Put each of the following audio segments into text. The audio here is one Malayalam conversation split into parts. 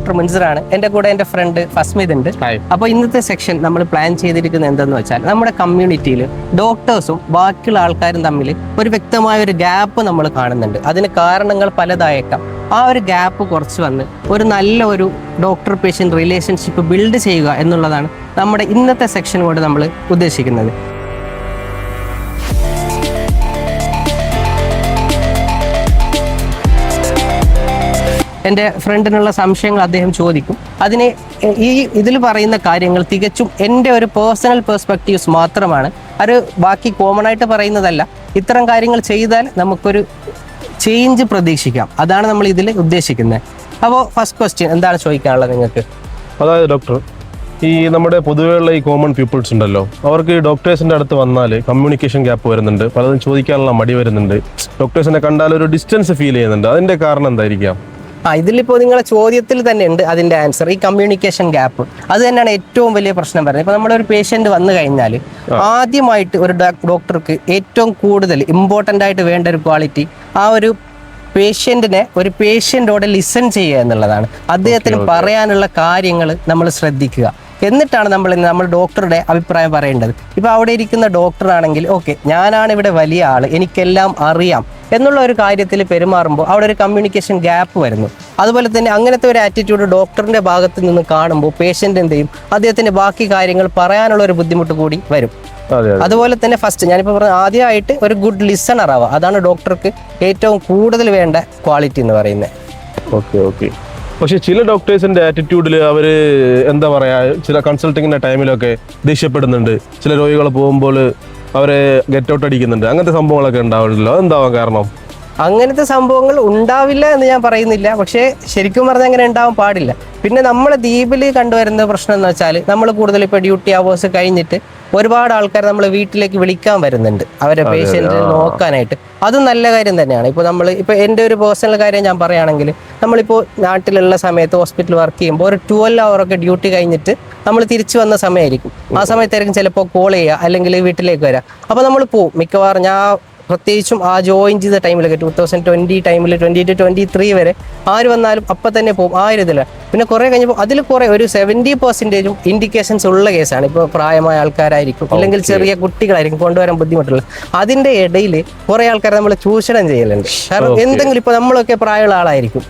ഡോക്ടർ മുൻസിറാണ്. എൻ്റെ കൂടെ എൻ്റെ ഫ്രണ്ട് ഫസ്മിത് ഉണ്ട്. അപ്പോൾ ഇന്നത്തെ സെക്ഷൻ നമ്മൾ പ്ലാൻ ചെയ്തിരിക്കുന്നത് എന്തെന്ന് വെച്ചാൽ നമ്മുടെ കമ്മ്യൂണിറ്റിയിൽ ഡോക്ടേഴ്സും ബാക്കിയുള്ള ആൾക്കാരും തമ്മിൽ ഒരു വ്യക്തമായ ഒരു ഗ്യാപ്പ് നമ്മൾ കാണുന്നുണ്ട്. അതിന് കാരണങ്ങൾ പലതായേക്കാം. ആ ഒരു ഗ്യാപ്പ് കുറച്ച് വന്ന് ഒരു നല്ല ഒരു ഡോക്ടർ പേഷ്യൻ്റ് റിലേഷൻഷിപ്പ് ബിൽഡ് ചെയ്യുക എന്നുള്ളതാണ് നമ്മുടെ ഇന്നത്തെ സെക്ഷൻ കൊണ്ട് നമ്മൾ ഉദ്ദേശിക്കുന്നത്. എൻ്റെ ഫ്രണ്ടിനുള്ള സംശയങ്ങൾ അദ്ദേഹം ചോദിക്കും. അതിന് ഇതിൽ പറയുന്ന കാര്യങ്ങൾ തികച്ചും എൻ്റെ ഒരു പേഴ്സണൽ പെർസ്പെക്റ്റീവ്സ് മാത്രമാണ്. അത് ബാക്കി കോമൺ ആയിട്ട് പറയുന്നതല്ല. ഇത്തരം കാര്യങ്ങൾ ചെയ്താൽ നമുക്കൊരു ചേഞ്ച് പ്രതീക്ഷിക്കാം. അതാണ് നമ്മൾ ഇതിൽ ഉദ്ദേശിക്കുന്നത്. അപ്പോൾ ഫസ്റ്റ് ക്വസ്റ്റ്യൻ എന്താണ് ചോദിക്കാനുള്ളത് നിങ്ങൾക്ക്? അതായത് ഡോക്ടർ, ഈ നമ്മുടെ പൊതുവെയുള്ള ഈ കോമൺ പീപ്പിൾസ് ഉണ്ടല്ലോ, അവർക്ക് ഡോക്ടേഴ്സിൻ്റെ അടുത്ത് വന്നാൽ കമ്മ്യൂണിക്കേഷൻ ഗ്യാപ്പ് വരുന്നുണ്ട്, പലതും ചോദിക്കാനുള്ള മടി വരുന്നുണ്ട്, ഡോക്ടേഴ്സിനെ കണ്ടാൽ ഒരു ഡിസ്റ്റൻസ് ഫീൽ ചെയ്യുന്നുണ്ട്. അതിൻ്റെ കാരണം എന്തായിരിക്കാം? ഇതിലിപ്പോൾ നിങ്ങളെ ചോദ്യത്തിൽ തന്നെ ഉണ്ട് അതിൻ്റെ ആൻസർ. ഈ കമ്മ്യൂണിക്കേഷൻ ഗ്യാപ്പ് അത് തന്നെയാണ് ഏറ്റവും വലിയ പ്രശ്നം പറയുന്നത്. ഇപ്പോൾ നമ്മളൊരു പേഷ്യൻ്റ് വന്നു കഴിഞ്ഞാൽ ആദ്യമായിട്ട് ഒരു ഡോക്ടർക്ക് ഏറ്റവും കൂടുതൽ ഇമ്പോർട്ടൻ്റ് ആയിട്ട് വേണ്ട ഒരു ക്വാളിറ്റി ആ ഒരു ഒരു പേഷ്യൻ്റോട് ലിസൺ ചെയ്യുക എന്നുള്ളതാണ്. അദ്ദേഹത്തിന് പറയാനുള്ള കാര്യങ്ങൾ നമ്മൾ ശ്രദ്ധിക്കുക. എന്നിട്ടാണ് നമ്മൾ ഡോക്ടറുടെ അഭിപ്രായം പറയേണ്ടത്. ഇപ്പോൾ അവിടെ ഇരിക്കുന്ന ഡോക്ടറാണെങ്കിൽ ഓക്കെ, ഞാനാണ് ഇവിടെ വലിയ ആൾ, എനിക്കെല്ലാം അറിയാം എന്നുള്ള ഒരു കാര്യത്തിൽ പെരുമാറുമ്പോൾ അവിടെ ഒരു കമ്മ്യൂണിക്കേഷൻ ഗ്യാപ്പ് വരുന്നു. അതുപോലെ തന്നെ അങ്ങനത്തെ ഒരു ആറ്റിറ്റ്യൂഡ് ഡോക്ടറിൻ്റെ ഭാഗത്ത് നിന്ന് കാണുമ്പോൾ പേഷ്യൻ്റ് എന്ത് ചെയ്യും, അദ്ദേഹത്തിന് ബാക്കി കാര്യങ്ങൾ പറയാനുള്ള ഒരു ബുദ്ധിമുട്ട് കൂടി വരും. അതുപോലെ തന്നെ ഫസ്റ്റ് ഞാനിപ്പോൾ പറഞ്ഞ ആദ്യമായിട്ട് ഒരു ഗുഡ് ലിസണർ ആവുക, അതാണ് ഡോക്ടർക്ക് ഏറ്റവും കൂടുതൽ വേണ്ട ക്വാളിറ്റി എന്ന് പറയുന്നത്. Okay okay. പക്ഷെ ചില ഡോക്ടേഴ്സിന്റെ ആറ്റിറ്റ്യൂഡിൽ അവർ എന്താ പറയാ, ചില കൺസൾട്ടിങ്ങിന്റെ ടൈമിലൊക്കെ ദേഷ്യപ്പെടുന്നുണ്ട്, ചില രോഗികൾ പോകുമ്പോൾ അവരെ ഗെറ്റ് ഔട്ട് അടിക്കുന്നുണ്ട്, അങ്ങനത്തെ സംഭവങ്ങളൊക്കെ ഉണ്ടാവില്ലല്ലോ. അതെന്താവാൻ കാരണം? അങ്ങനത്തെ സംഭവങ്ങൾ ഉണ്ടാവില്ല എന്ന് ഞാൻ പറയുന്നില്ല, പക്ഷേ ശരിക്കും പറഞ്ഞാൽ അങ്ങനെ ഉണ്ടാവാൻ പാടില്ല. പിന്നെ നമ്മളെ ദ്വീപിൽ കണ്ടുവരുന്ന പ്രശ്നം എന്ന് വെച്ചാൽ നമ്മൾ കൂടുതൽ ഇപ്പോൾ ഡ്യൂട്ടി അവേഴ്സ് കഴിഞ്ഞിട്ട് ഒരുപാട് ആൾക്കാർ നമ്മൾ വീട്ടിലേക്ക് വിളിക്കാൻ വരുന്നുണ്ട് അവരെ പേഷ്യൻറ്റ് നോക്കാനായിട്ട്. അതും നല്ല കാര്യം തന്നെയാണ്. ഇപ്പോൾ എൻ്റെ ഒരു പേഴ്സണൽ കാര്യം ഞാൻ പറയുകയാണെങ്കിൽ, നമ്മളിപ്പോൾ നാട്ടിലുള്ള സമയത്ത് ഹോസ്പിറ്റലിൽ വർക്ക് ചെയ്യുമ്പോൾ ഒരു 12 hour ഡ്യൂട്ടി കഴിഞ്ഞിട്ട് നമ്മൾ തിരിച്ചു വന്ന സമയമായിരിക്കും. ആ സമയത്തായിരിക്കും ചിലപ്പോൾ കോൾ ചെയ്യുക അല്ലെങ്കിൽ വീട്ടിലേക്ക് വരിക. അപ്പോൾ നമ്മൾ പോവും. മിക്കവാറും പ്രത്യേകിച്ചും ആ ജോയിൻ ചെയ്ത ടൈമിലൊക്കെ 2020 ടൈമിൽ 20 to 23 വരെ ആര് വന്നാലും അപ്പം തന്നെ പോകും. ആ ഒരു ഇതിൽ പിന്നെ കുറേ കഴിഞ്ഞപ്പോൾ അതിൽ കുറേ ഒരു 70% ഇൻഡിക്കേഷൻസ് ഉള്ള കേസാണ്. ഇപ്പോൾ പ്രായമായ ആൾക്കാരായിരിക്കും, അല്ലെങ്കിൽ ചെറിയ കുട്ടികളായിരിക്കും, കൊണ്ടുവരാൻ ബുദ്ധിമുട്ടുള്ള. അതിൻ്റെ ഇടയിൽ കുറേ ആൾക്കാരെ നമ്മൾ ചൂഷണം ചെയ്യലുണ്ട്. കാരണം എന്തെങ്കിലും ഇപ്പോൾ നമ്മളൊക്കെ പ്രായമുള്ള ആളായിരിക്കും,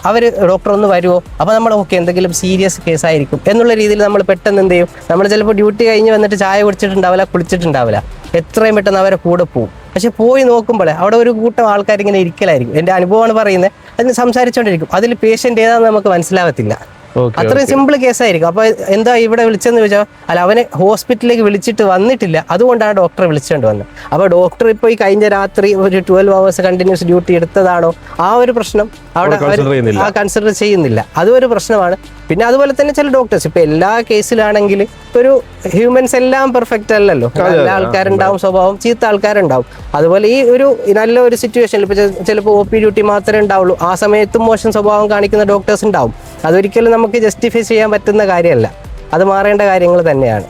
അവർ ഡോക്ടർ ഒന്ന് വരുമോ, അപ്പോൾ നമ്മൾ ഓക്കെ എന്തെങ്കിലും സീരിയസ് കേസായിരിക്കും എന്നുള്ള രീതിയിൽ നമ്മൾ പെട്ടെന്ന് എന്ത് ചെയ്യും, നമ്മൾ ചിലപ്പോൾ ഡ്യൂട്ടി കഴിഞ്ഞ് വന്നിട്ട് ചായ കുടിച്ചിട്ടുണ്ടാവില്ല, കുളിച്ചിട്ടുണ്ടാവില്ല, എത്രയും പെട്ടെന്ന് അവരെ കൂടെ പോകും. പക്ഷെ പോയി നോക്കുമ്പോൾ അവിടെ ഒരു കൂട്ടം ആൾക്കാരിങ്ങനെ ഇരിക്കലായിരിക്കും. എൻ്റെ അനുഭവമാണ് പറയുന്നത്. അതിന് സംസാരിച്ചുകൊണ്ടിരിക്കും. അതിൽ പേഷ്യൻ്റ് ഏതാണെന്ന് നമുക്ക് മനസ്സിലാവത്തില്ല. അത്രയും സിമ്പിൾ കേസായിരിക്കും. അപ്പോൾ എന്താ ഇവിടെ വിളിച്ചെന്ന് ചോദിച്ചാൽ, അല്ല അവനെ ഹോസ്പിറ്റലിലേക്ക് വിളിച്ചിട്ട് വന്നിട്ടില്ല, അതുകൊണ്ടാണ് ഡോക്ടറെ വിളിച്ചുകൊണ്ട് വന്നത്. അപ്പോൾ ഡോക്ടർ ഇപ്പോൾ ഈ കഴിഞ്ഞ രാത്രി ഒരു 12 hours കണ്ടിന്യൂസ് ഡ്യൂട്ടി എടുത്തതാണോ, ആ ഒരു പ്രശ്നം അവിടെ കൺസിഡർ ചെയ്യുന്നില്ല. അതും ഒരു പ്രശ്നമാണ്. പിന്നെ അതുപോലെ തന്നെ ചില ഡോക്ടേഴ്സ് ഇപ്പോൾ എല്ലാ കേസിലാണെങ്കിൽ ഒരു ഹ്യൂമൻസ് എല്ലാം പെർഫെക്റ്റ് അല്ലല്ലോ. നല്ല ആൾക്കാരുണ്ടാവും, സ്വഭാവം ചീത്ത ആൾക്കാരുണ്ടാവും. അതുപോലെ ഈ ഒരു നല്ല ഒരു സിറ്റുവേഷനിൽ ഇപ്പോൾ ചിലപ്പോൾ OP ഡ്യൂട്ടി മാത്രമേ ഉണ്ടാവുള്ളൂ, ആ സമയത്തും മോശം സ്വഭാവം കാണിക്കുന്ന ഡോക്ടേഴ്സ് ഉണ്ടാവും. അതൊരിക്കലും നമുക്ക് ജസ്റ്റിഫൈ ചെയ്യാൻ പറ്റുന്ന കാര്യമല്ല. അത് മാറേണ്ട കാര്യങ്ങൾ തന്നെയാണ്.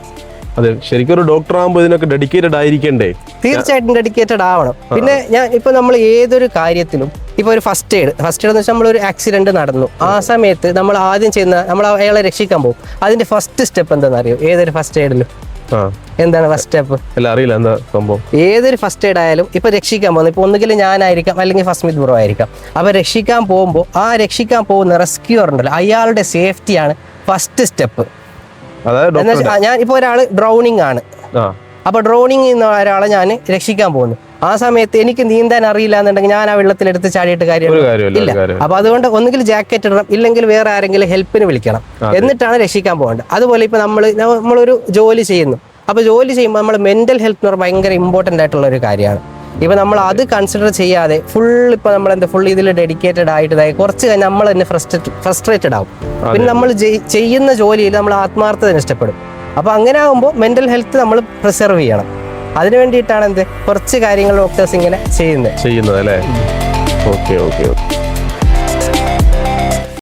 അതെ, ശരിക്കും ഒരു ഡോക്ടർ ആകുമ്പോൾ ഇതിനൊക്കെ ഡെഡിക്കേറ്റഡ് ആയിരിക്കണ്ടേ? തീർച്ചയായിട്ടും ഡെഡിക്കേറ്റഡ് ആവണം. പിന്നെ ഇപ്പോൾ നമ്മൾ ഏതൊരു കാര്യത്തിലും ഇപ്പോൾ ഒരു ഫസ്റ്റ് എയ്ഡ് എന്ന് വെച്ചാൽ നമ്മളൊരു ആക്സിഡന്റ് നടന്നു, ആ സമയത്ത് നമ്മൾ ആദ്യം ചെയ്യുന്ന നമ്മൾ അയാളെ രക്ഷിക്കാൻ പോകും. അതിന്റെ ഫസ്റ്റ് സ്റ്റെപ്പ് എന്താണെന്ന് അറിയോ? ഏതൊരു ഫസ്റ്റ് എയ്ഡിലും എന്താണ് ഫസ്റ്റ് സ്റ്റെപ്പ്? അറിയില്ല എന്താ സംഭവം. ഏതൊരു ഫസ്റ്റ് എയ്ഡ് ആയാലും ഇപ്പൊ രക്ഷിക്കാൻ പോകുന്നത്, ഇപ്പൊ ഒന്നുകിൽ ഞാനായിരിക്കാം അല്ലെങ്കിൽ ഫസ്മിത് ബ്രോ ആയിരിക്കാം. അപ്പൊ രക്ഷിക്കാൻ പോകുമ്പോൾ ആ രക്ഷിക്കാൻ പോകുന്ന റെസ്ക്യൂർ ഉണ്ടല്ലോ, അയാളുടെ സേഫ്റ്റിയാണ് ഫസ്റ്റ് സ്റ്റെപ്പ്. ഞാൻ ഇപ്പൊ ഒരാള് ഡ്രൗണിങ് ആണ്, അപ്പൊ ഡ്രൗണിങ് ചെയ്യുന്ന ഒരാളെ ഞാൻ രക്ഷിക്കാൻ പോകുന്നു. ആ സമയത്ത് എനിക്ക് നീന്താൻ അറിയില്ല എന്നുണ്ടെങ്കിൽ ഞാൻ ആ വെള്ളത്തിലെടുത്ത് ചാടിയിട്ട് കാര്യമില്ല. അപ്പൊ അതുകൊണ്ട് ഒന്നുകിൽ ജാക്കറ്റ് ഇടണം, ഇല്ലെങ്കിൽ വേറെ ആരെങ്കിലും ഹെൽപ്പിന് വിളിക്കണം, എന്നിട്ടാണ് രക്ഷിക്കാൻ പോകേണ്ടത്. അതുപോലെ ഇപ്പൊ നമ്മളൊരു ജോലി ചെയ്യുന്നു. അപ്പൊ ജോലി ചെയ്യുമ്പോൾ നമ്മൾ മെന്റൽ ഹെൽത്ത് എന്ന് പറഞ്ഞാൽ ഭയങ്കര ഇമ്പോർട്ടൻ്റ് ആയിട്ടുള്ള ഒരു കാര്യമാണ്. ഇപ്പൊ നമ്മൾ അത് കൺസിഡർ ചെയ്യാതെ ഇപ്പൊ നമ്മൾ ഫുൾ ഇതിൽ ഡെഡിക്കേറ്റഡ് ആയിട്ടായി കുറച്ച് കഴിഞ്ഞാൽ നമ്മൾ തന്നെ ഫ്രസ്ട്രേറ്റഡ് ആവും. പിന്നെ നമ്മൾ ചെയ്യുന്ന ജോലിയിൽ നമ്മൾ ആത്മാർത്ഥത നഷ്ടപ്പെടും. അപ്പൊ അങ്ങനെ ആകുമ്പോൾ മെന്റൽ ഹെൽത്ത് നമ്മൾ പ്രിസർവ് ചെയ്യണം. അതിനു വേണ്ടിയിട്ടാണ് കുറച്ച് കാര്യങ്ങൾ ഡോക്ടേഴ്സ് ഇങ്ങനെ ചെയ്യുന്നത് അല്ലേ? Okay okay okay.